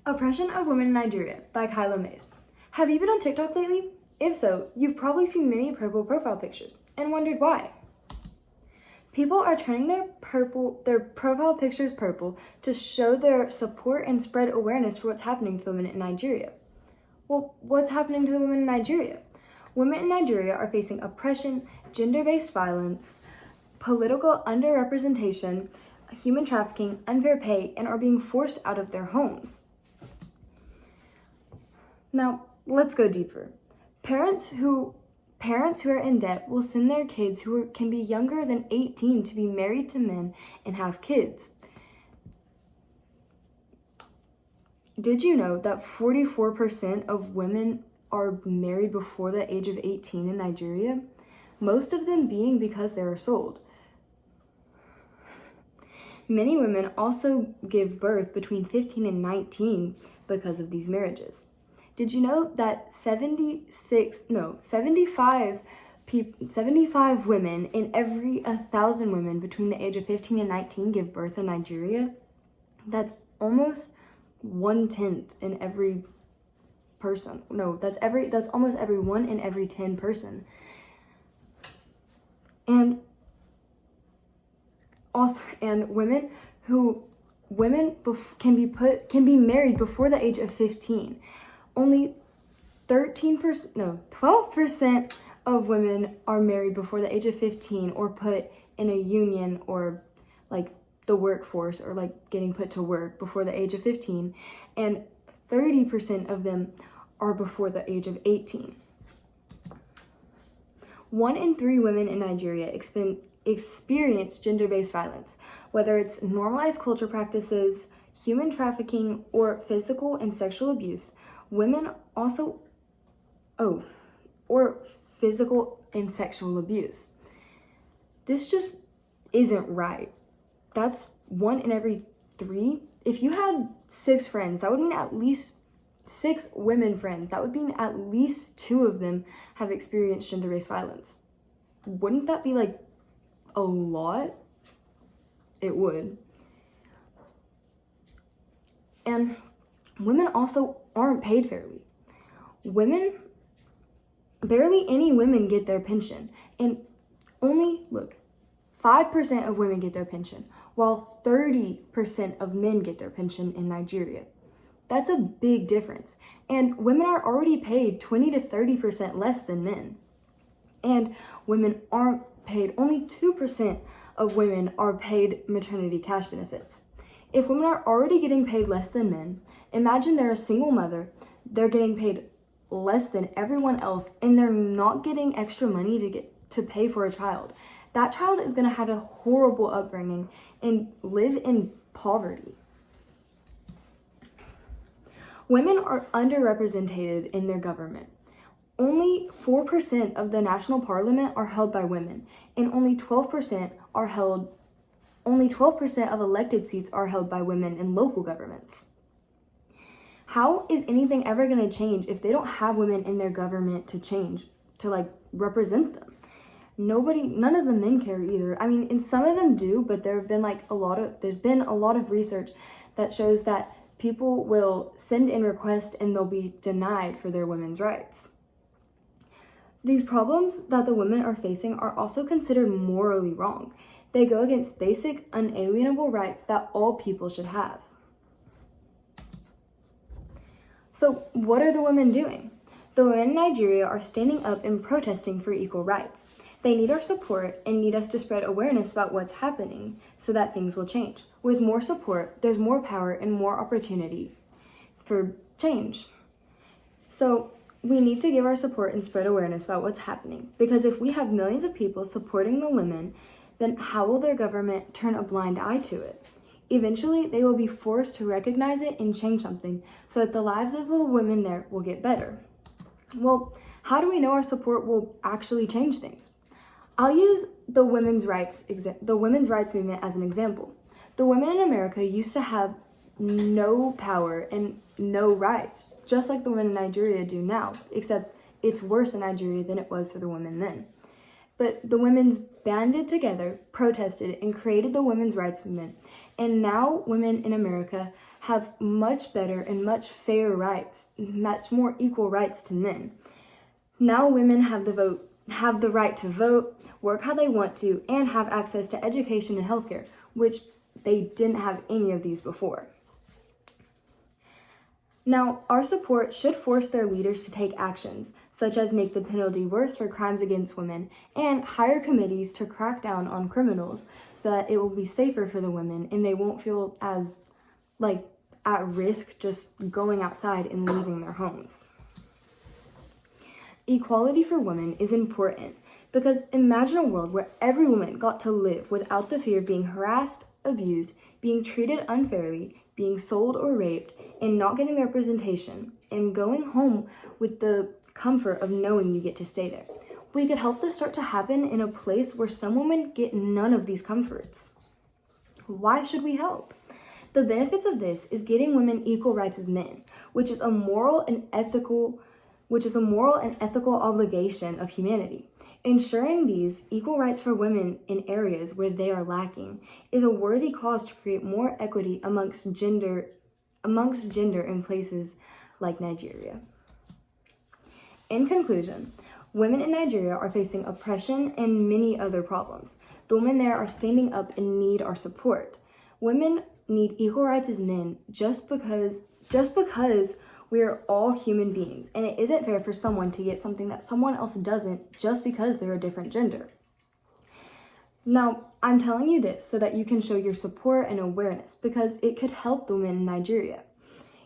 Oppression of Women in Nigeria by Kyla Mays. Have you been on TikTok lately? If so, you've probably seen many purple profile pictures and wondered why. People are turning their profile pictures purple to show their support and spread awareness for what's happening to women in Nigeria. Well, what's happening to the women in Nigeria? Women in Nigeria are facing oppression, gender-based violence, political underrepresentation, human trafficking, unfair pay, and are being forced out of their homes. Now, let's go deeper. Parents who are in debt will send their kids who can be younger than 18 to be married to men and have kids. Did you know that 44% of women are married before the age of 18 in Nigeria? Most of them being because they are sold. Many women also give birth between 15 and 19 because of these marriages. Did you know that 75 women in every 1,000 women between the age of 15 and 19 give birth in Nigeria? That's almost 1/10 in every person. No, that's almost every 1 in every 10 person. And women can be married before the age of 15. Only 12% of women are married before the age of 15 or put in a union or like the workforce or like getting put to work before the age of 15, and 30% of them are before the age of 18. 1 in 3 women in Nigeria experience gender-based violence, whether it's normalized culture practices, human trafficking, or physical and sexual abuse. Or physical and sexual abuse. This just isn't right. That's 1 in every 3. If you had 6 friends, that would mean at least 6 women friends. That would mean at least 2 of them have experienced gender-based violence. Wouldn't that be like a lot? It would. And women also aren't paid fairly. Barely any women get their pension, and only 5% of women get their pension, while 30% of men get their pension in Nigeria. That's a big difference, and women are already paid 20 to 30% less than men. And women aren't paid, only 2% of women are paid maternity cash benefits. If women are already getting paid less than men, imagine they're a single mother, they're getting paid less than everyone else, and they're not getting extra money to pay for a child. That child is going to have a horrible upbringing and live in poverty. Women are underrepresented in their government. Only 4% of the national parliament are held by women, and only 12% of elected seats are held by women in local governments. How is anything ever going to change if they don't have women in their government to represent them? None of the men care either. I mean, and some of them do, but there's been a lot of research that shows that people will send in requests and they'll be denied for their women's rights. These problems that the women are facing are also considered morally wrong. They go against basic, unalienable rights that all people should have. So what are the women doing? The women in Nigeria are standing up and protesting for equal rights. They need our support and need us to spread awareness about what's happening so that things will change. With more support, there's more power and more opportunity for change. So we need to give our support and spread awareness about what's happening, because if we have millions of people supporting the women, then how will their government turn a blind eye to it? Eventually, they will be forced to recognize it and change something so that the lives of the women there will get better. Well, how do we know our support will actually change things? I'll use the women's rights movement as an example. The women in America used to have no power and no rights, just like the women in Nigeria do now, except it's worse in Nigeria than it was for the women then. But the women's banded together, protested, and created the women's rights movement. And now women in America have much better and much fair rights, much more equal rights to men. Now women have the right to vote, work how they want to, and have access to education and healthcare, which they didn't have any of these before. Now, our support should force their leaders to take actions, such as make the penalty worse for crimes against women and hire committees to crack down on criminals so that it will be safer for the women and they won't feel as at risk just going outside and leaving their homes. Equality for women is important because imagine a world where every woman got to live without the fear of being harassed, abused, being treated unfairly, being sold or raped, and not getting the representation, and going home with the comfort of knowing you get to stay there. We could help this start to happen in a place where some women get none of these comforts. Why should we help? The benefits of this is getting women equal rights as men, which is a moral and ethical obligation of humanity. Ensuring these equal rights for women in areas where they are lacking is a worthy cause to create more equity amongst gender in places like Nigeria. In conclusion, women in Nigeria are facing oppression and many other problems. The women there are standing up and need our support. Women need equal rights as men just because we are all human beings, and it isn't fair for someone to get something that someone else doesn't just because they're a different gender. Now, I'm telling you this so that you can show your support and awareness because it could help the women in Nigeria.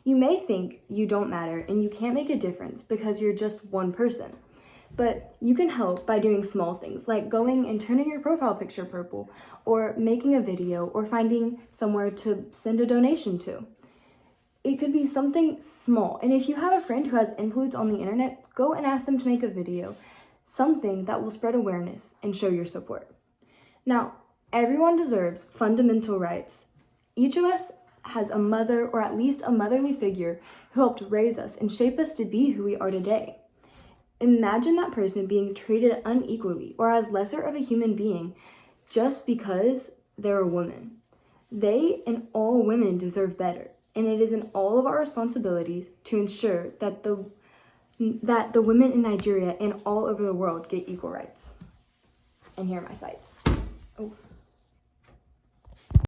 You may think you don't matter and you can't make a difference because you're just one person, but you can help by doing small things like going and turning your profile picture purple, or making a video, or finding somewhere to send a donation to. It could be something small, and if you have a friend who has influence on the internet, go and ask them to make a video, something that will spread awareness and show your support. Now, everyone deserves fundamental rights. Each of us has a mother, or at least a motherly figure, who helped raise us and shape us to be who we are today. Imagine that person being treated unequally or as lesser of a human being just because they're a woman. They and all women deserve better, and it is in all of our responsibilities to ensure that the women in Nigeria and all over the world get equal rights. And here are my sites. Oh.